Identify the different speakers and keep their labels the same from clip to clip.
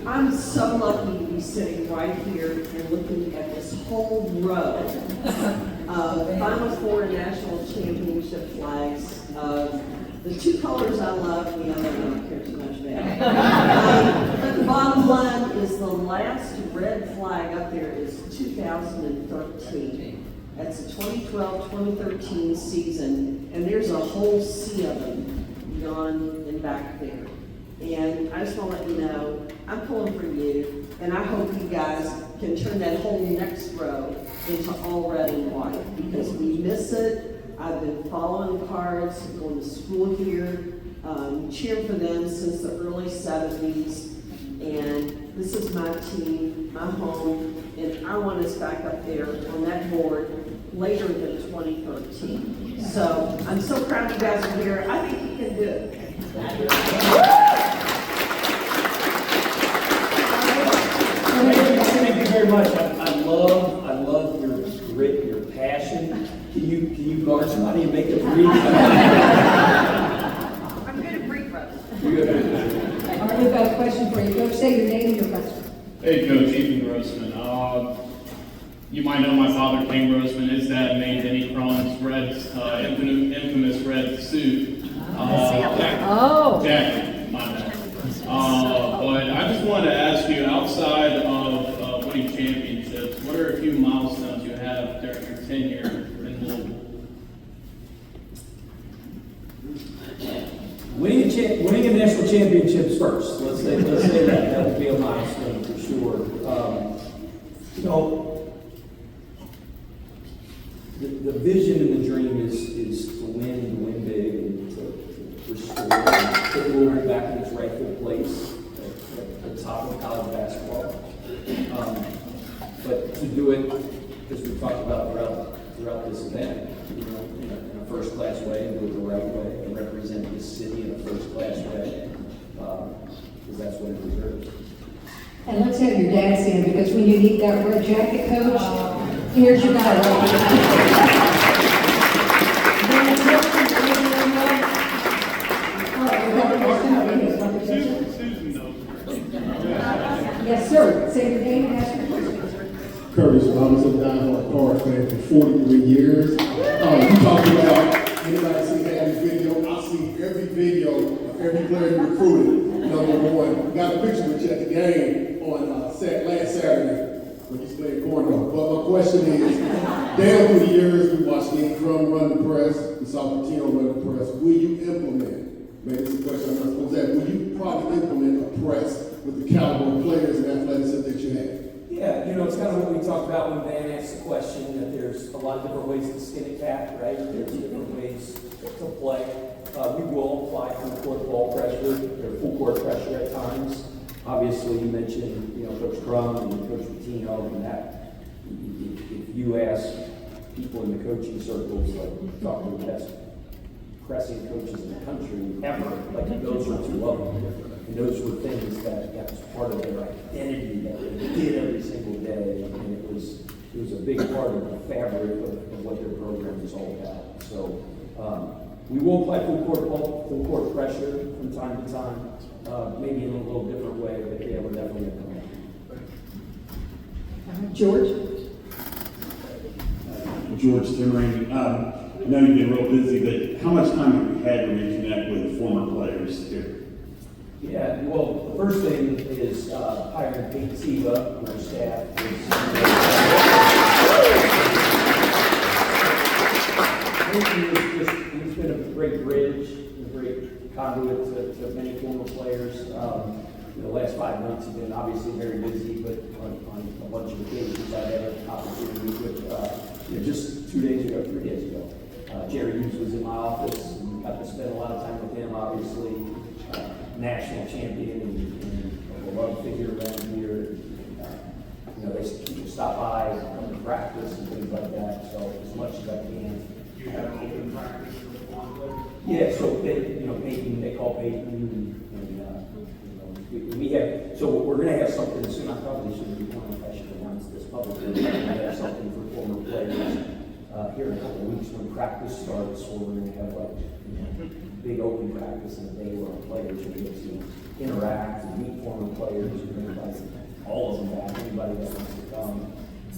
Speaker 1: I'm so lucky to be sitting right here and looking at this whole row of Final Four national championship flags of the two colors I love, the other I don't care too much about. But the bottom line is the last red flag up there is 2013. That's the 2012-2013 season, and there's a whole sea of them beyond and back there. And I just want to let you know, I'm pulling for you, and I hope you guys can turn that whole next row into all red and white, because we miss it. I've been following the Cards, going to school here, cheering for them since the early 70s, and this is my team, my home, and I want us back up there on that board later than 2013. So I'm so proud you guys are here. I think you can do it.
Speaker 2: Thank you very much. I love your grit, your passion. Can you guard somebody and make them breathe?
Speaker 1: I'm good at free throws.
Speaker 3: All right, we've got a question for you. Coach, say your name and your question.
Speaker 4: Hey, Coach, Ethan Grossman. You might know my father, King Grossman. His dad made Denny Cron's infamous red suit. Jacket, my bad. But I just wanted to ask you, outside of winning championships, what are a few milestones you have during your tenure in Louisville?
Speaker 2: Winning a national championships first. Let's say that. That would be a milestone for sure. The vision and the dream is to win big, and to restore and put Louisville back in its rightful place at the top of college basketball. But to do it, as we talked about throughout this event, in a first-class way, and do it the right way, and represent this city in a first-class way, because that's what it deserves.
Speaker 3: And let's have your dad stand, because when you need that red jacket, Coach, here's your guy right here.
Speaker 4: Susan knows.
Speaker 3: Yes, sir. Say your name and ask your question.
Speaker 5: Curtis Robinson, diehard Cards fan for 43 years. You talked about anybody see every video? I've seen every video of every player you recruited. Number one, we got a picture with you at the game on last Saturday when you played corner. But my question is, down through the years, we watched Nick Drum run the press, we saw Patino run the press. Will you implement? Maybe it's a question I'm not supposed to ask. Will you probably implement a press with the caliber of players and athleticism that you have?
Speaker 2: Yeah, it's kind of what we talked about when Van asked the question, that there's a lot of different ways to skin a cat, right? There's different ways to play. We will apply full court ball pressure, or full court pressure at times. Obviously, you mentioned, Coach Crum and Coach Patino, and that if you ask people in the coaching circles, like talk to the best pressing coaches in the country ever, like those were two of them. And those were things that was part of their identity that they did every single day, and it was a big part of the fabric of what their program is all about. So we will apply full court pressure from time to time, maybe in a little different way, but yeah, we're definitely going to come in.
Speaker 3: George?
Speaker 6: George Timmering. I know you've been real busy, but how much time have you had to reconnect with former players here?
Speaker 2: Yeah, well, the first thing is hiring Pete Siva on our staff. He's been a great bridge, a great conduit to many former players. The last 5 months have been obviously very busy, but on a bunch of occasions I've had an opportunity with, just 3 days ago, Jerry Hughes was in my office, and got to spend a lot of time with him, obviously. National champion and a beloved figure around here. People stop by, come to practice and things like that. So as much as I can.
Speaker 4: You have open practice for the former players?
Speaker 2: Yeah. So Peyton, they call Peyton, and we have. So we're going to have something soon. I probably shouldn't be one if I should announce this publicly. We're going to have something for former players here in a couple of weeks when practice starts. Where we're going to have big open practice in a day where our players will get to interact and meet former players and bring back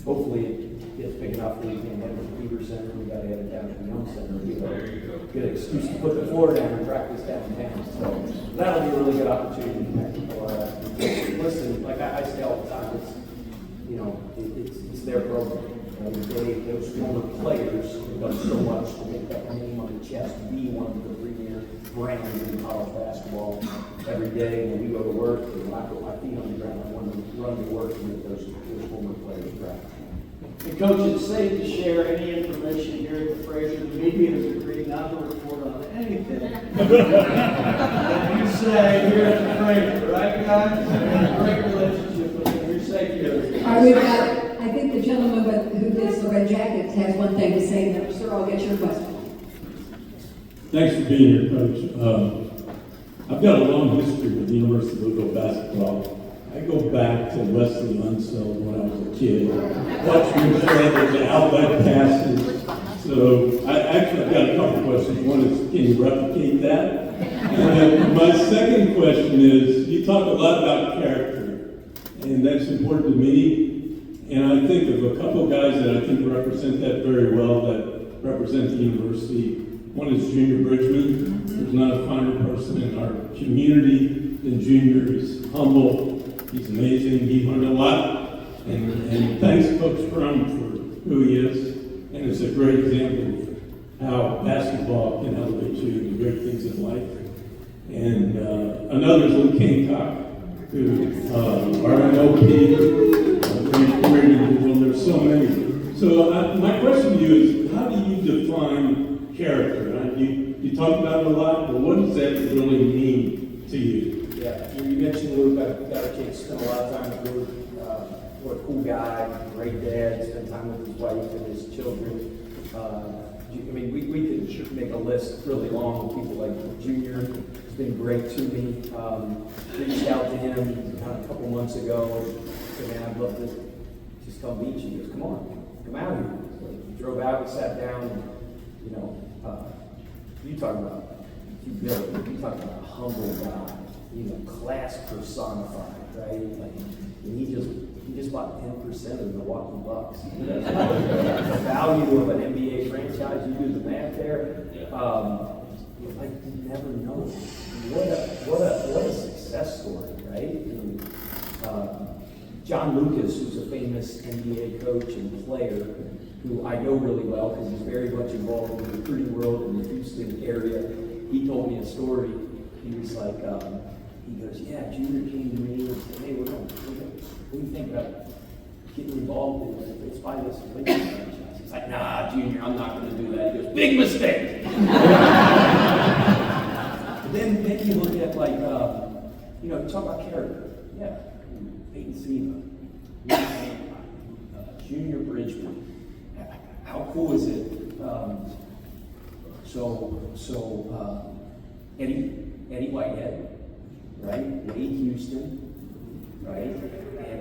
Speaker 2: hopefully it gets big enough that we can have the Beaver Center, we gotta have it down at the Young Center.
Speaker 4: There you go.
Speaker 2: Good excuse to put the floor down and practice downtown. So that'll be a really good opportunity to connect people. Listen, like I say all the time, it's their program. Those former players have done so much to make that name on the chest, be one of the premier brands in college basketball. Every day when we go to work, when I put my feet on the ground, I want to run to work and get those former players right.
Speaker 7: And Coach, it's safe to share any information here at the Frazier. The media has agreed not to report on anything that you say here at the Frazier, right, guys? We have a great relationship with them. You're safe here.
Speaker 3: All right, we've got, I think the gentleman who gets the red jacket has one thing to say. Now, sir, I'll get your question.
Speaker 8: Thanks for being here, Coach. I've got a long history with the University of Louisville basketball. I go back to Wesley Unseld when I was a kid, watching him play the outlet passes. So I've got a couple questions. One is, can you replicate that? And then my second question is, you talk a lot about character, and that's important to me. And I think of a couple guys that I think represent that very well, that represent the university. One is Junior Bridgman. There's not a finer person in our community than Junior. He's humble. He's amazing. He learned a lot. And thanks, Coach Crum, for who he is. And it's a great example of how basketball can elevate you to great things in life. And another is Luke Hancock, who RMOP, great individual. There's so many. So my question to you is, how do you define character? You talk about it a lot, but what does that really mean to you?
Speaker 2: Yeah, you mentioned Luke. I've got a chance to spend a lot of time with Luke. What a cool guy, great dad, spend time with his wife and his children. I mean, we could make a list really long of people like Junior. He's been great to me. Reached out to him a couple months ago. Said, man, I'd love to just come meet you. He goes, come on, come out here. So we drove out, we sat down, and, you talk about humility, you talk about a humble guy, class personified, right? Like, and he just bought 10% of the Milwaukee Bucks. The value of an NBA franchise, you do the math there. Like, you never know. What a success story, right? John Lucas, who's a famous NBA coach and player, who I know really well because he's very much involved in the recruiting world in the Houston area. He told me a story. He was like, he goes, yeah, Junior came to me and said, hey, what do you think about getting involved in it? Let's buy this Lakers franchise. He's like, nah, Junior, I'm not going to do that. He goes, big mistake. Then you look at like, talk about character. Yeah, Peyton Siva, Junior Bridgman. How cool is it? Eddie Whitehead, right? Wade Houston, right? And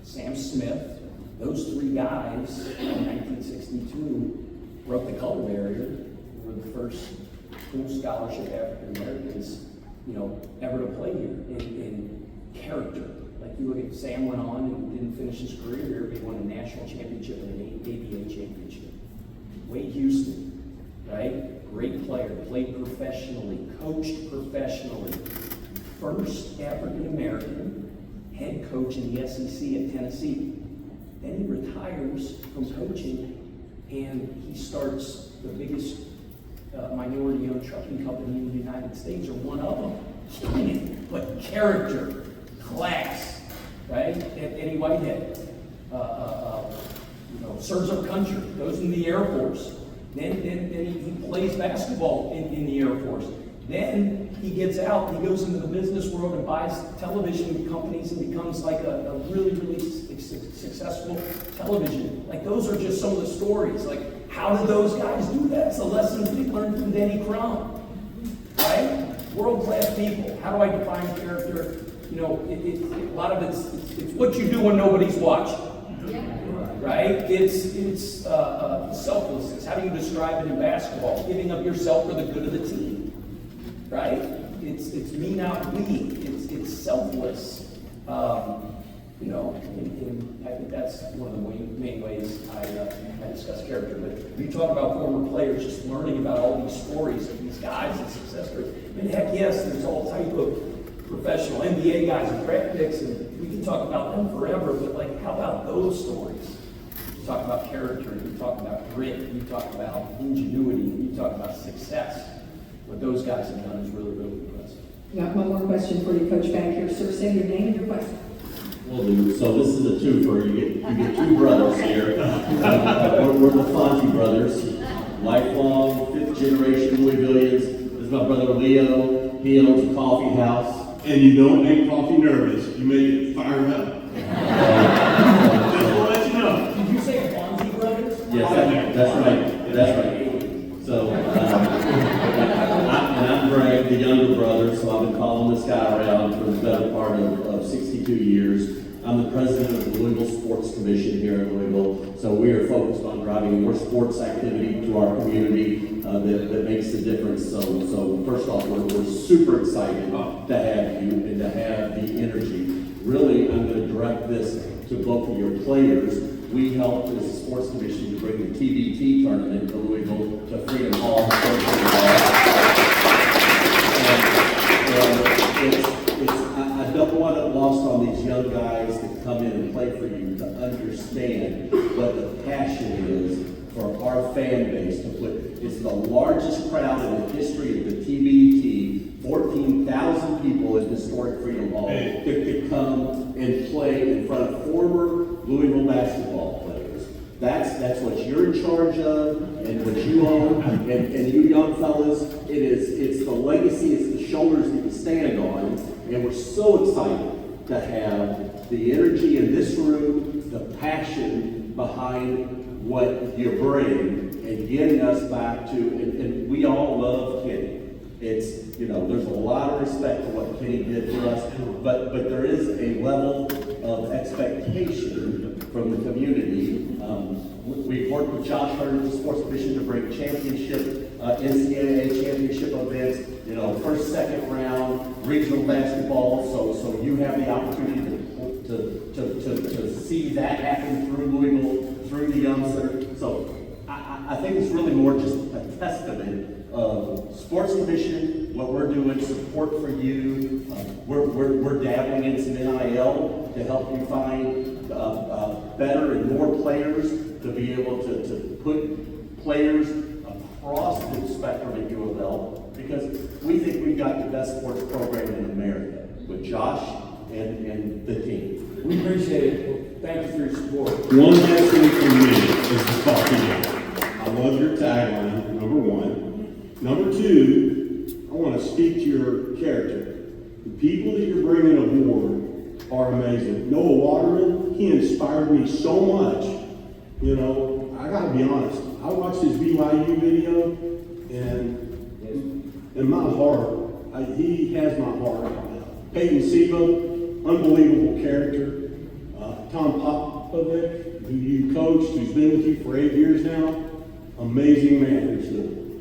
Speaker 2: Sam Smith. Those three guys in 1962 broke the color barrier. Were the first full scholarship African Americans, ever to play here in character. Like you look at Sam went on and didn't finish his career here, but he won a national championship and an ABA championship. Wade Houston, right? Great player, played professionally, coached professionally. First African American head coach in the SEC at Tennessee. Then he retires from coaching and he starts the biggest minority-owned trucking company in the United States, or one of them. But character, class, right? Eddie Whitehead, serves our country, goes in the Air Force. Then he plays basketball in the Air Force. Then he gets out, he goes into the business world and buys television companies and becomes like a really, really successful television. Like those are just some of the stories. Like, how did those guys do that? It's a lesson we learned from Denny Crum, right? World-class people. How do I define character? A lot of it's what you do when nobody's watching, right? It's selflessness. How do you describe it in basketball? Giving of yourself for the good of the team, right? It's me, not we. It's selfless. You know, and I think that's one of the main ways I discuss character. But you talk about former players, just learning about all these stories of these guys and success stories. And heck yes, there's all type of professional NBA guys and draft picks, and we can talk about them forever, but like, how about those stories? You talk about character, you talk about grit, you talk about ingenuity, you talk about success. What those guys have done is really, really impressive.
Speaker 3: Got one more question for you, Coach, back here. Sir, say your name and your question.
Speaker 9: Will do. So this is a twofer. You get two brothers here. We're the Fonzie brothers, lifelong, fifth generation Louisvillians. This is my brother Leo. He owns a coffee house.
Speaker 6: And you don't make coffee nervous, you make it fired up. Just to let you know.
Speaker 2: Did you say Fonzie brothers?
Speaker 9: Yes, that's right. That's right. So, I'm Greg, the younger brother, so I've been following this guy around for the better part of 62 years. I'm the president of the Louisville Sports Commission here in Louisville, so we are focused on driving more sports activity to our community that makes the difference. So first off, we're super excited to have you and to have the energy. Really, I'm going to direct this to both of your players. We helped as a sports commission to bring the TBT tournament to Louisville to Freedom Hall. I don't want it lost on these young guys that come in and play for you to understand what the passion is for our fan base to put. It's the largest crowd in the history of the TBT, 14,000 people at historic Freedom Hall to come and play in front of former Louisville basketball players. That's what you're in charge of and what you own, and you young fellas, it's the legacy, it's the shoulders that you stand on, and we're so excited to have the energy in this room, the passion behind what you bring, and getting us back to, and we all love Kenny. It's, you know, there's a lot of respect for what Kenny did for us, but there is a level of expectation from the community. We've worked with Josh Hurd, the Sports Commission, to bring championship, NCAA championship events, you know, first, second round, regional basketball, so you have the opportunity to see that happen through Louisville, through the young center. So I think it's really more just a testament of Sports Commission, what we're doing, support for you. We're dabbling in some NIL to help you find better and more players, to be able to put players across the spectrum at U of L, because we think we've got the best sports program in America with Josh and the team.
Speaker 2: We appreciate it. Thank you for your support.
Speaker 6: One last thing from me is the coffee game. I love your tagline, number one. Number two, I want to speak to your character. The people that you're bringing aboard are amazing. Noah Waterman, he inspired me so much. You know, I gotta be honest, I watched his BYU video, and in my heart, he has my heart. Peyton Siva, unbelievable character. Tom Popovic, who you coached, who's been with you for 8 years now, amazing man.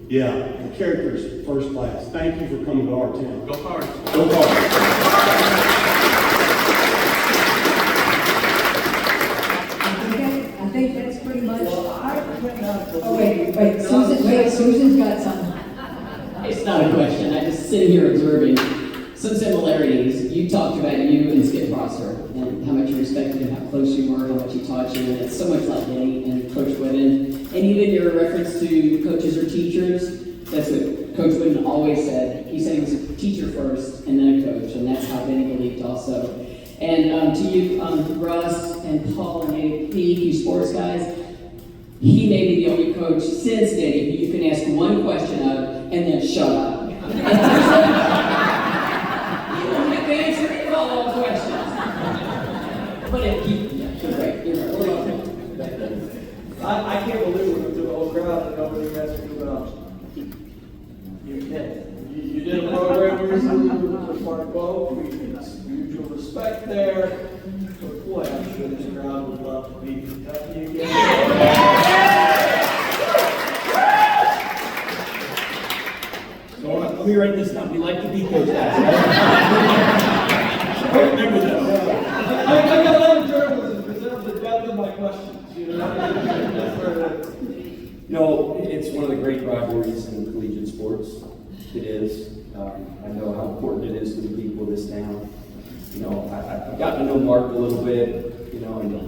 Speaker 6: The character's first class. Thank you for coming to our town.
Speaker 4: Go Cards.
Speaker 6: Go Cards.
Speaker 3: I think that's pretty much.
Speaker 7: I cannot believe.
Speaker 3: Oh, wait, Susan's got something.
Speaker 10: It's not a question. I just sit here observing some similarities. You talked about you and Skip Prosser and how much you respected him, how close you were, how much he taught you, and it's so much like Denny and Coach Whitten. And even your reference to coaches or teachers, that's what Coach Whitten always said. He said he was a teacher first and then a coach, and that's how Denny believed also. And to you, Russ and Paul and AP, you sports guys, he may be the only coach since Denny who you can ask one question of and then shut up. You don't have to answer any follow-up questions. But you're right. You're right.
Speaker 7: I can't believe we're through the whole crowd and nobody asked me about you. You did a program recently with Mark Bowe. Mutual respect there. But boy, I'm sure this crowd would love to be Kentucky again.
Speaker 2: So let me write this down. We like to be coached. Remember that.
Speaker 7: I got
Speaker 2: No, it's one of the great rivalries in collegiate sports. It is. I know how important it is to the people of this town. You know, I've gotten to know Mark a little bit, you know, and I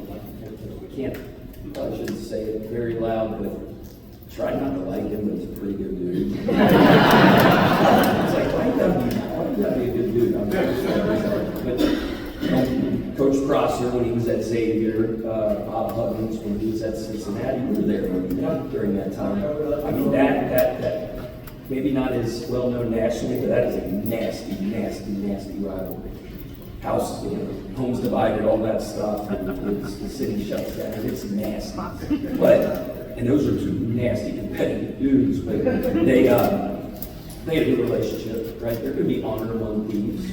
Speaker 2: probably shouldn't say it very loud, but try not to like him, but he's a pretty good dude. It's like, why you gotta be a good dude? I'm sorry. But, you know, Coach Prosser, when he was at Xavier, Bob Huggins, when he was at Cincinnati, we were there during that time. I mean, that maybe not as well known nationally, but that is a nasty, nasty, nasty rivalry. House, you know, homes divided, all that stuff, and the city shuts down. It's nasty. And those are two nasty competitive dudes, but they had a good relationship, right? There could be honor among thieves.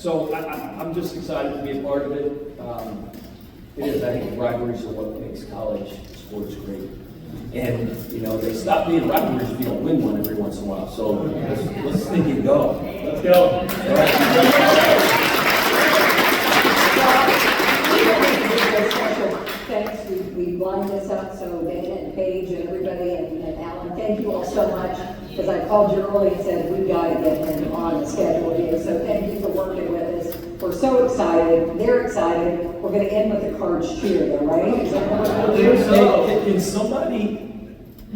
Speaker 2: So I'm just excited to be a part of it. It is, I think, rivalries are what makes college sports great. And, you know, they stop being rivalries if you don't win one every once in a while. So let's think and go.
Speaker 4: Let's go.
Speaker 2: All right.
Speaker 3: Thanks, we lined this up, so Dana and Paige and everybody and Alan, thank you all so much, because I called you early and said, we've got to get him on the schedule here, so thank you for working with us. We're so excited, they're excited, we're going to end with the Cards cheer, though, right? Is that what we're doing?
Speaker 2: Can somebody,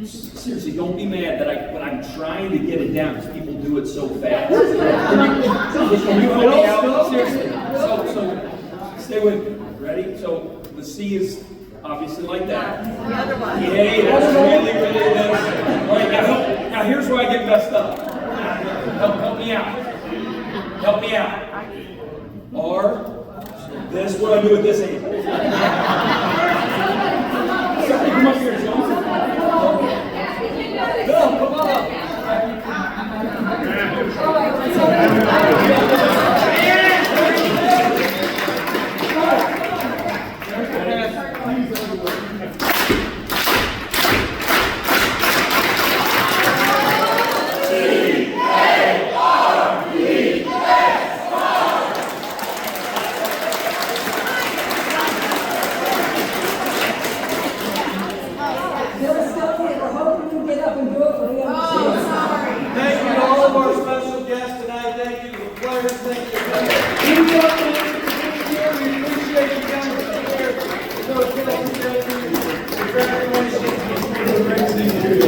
Speaker 2: seriously, don't be mad that when I'm trying to get it down, because people do it so fast. Can you help me out? Seriously. So stay with me. Ready? So the C is obviously like that.
Speaker 1: The other one.
Speaker 2: Yay, that's really this. All right, now here's where I get messed up. Help me out. Help me out. R, this is what I do with this hand.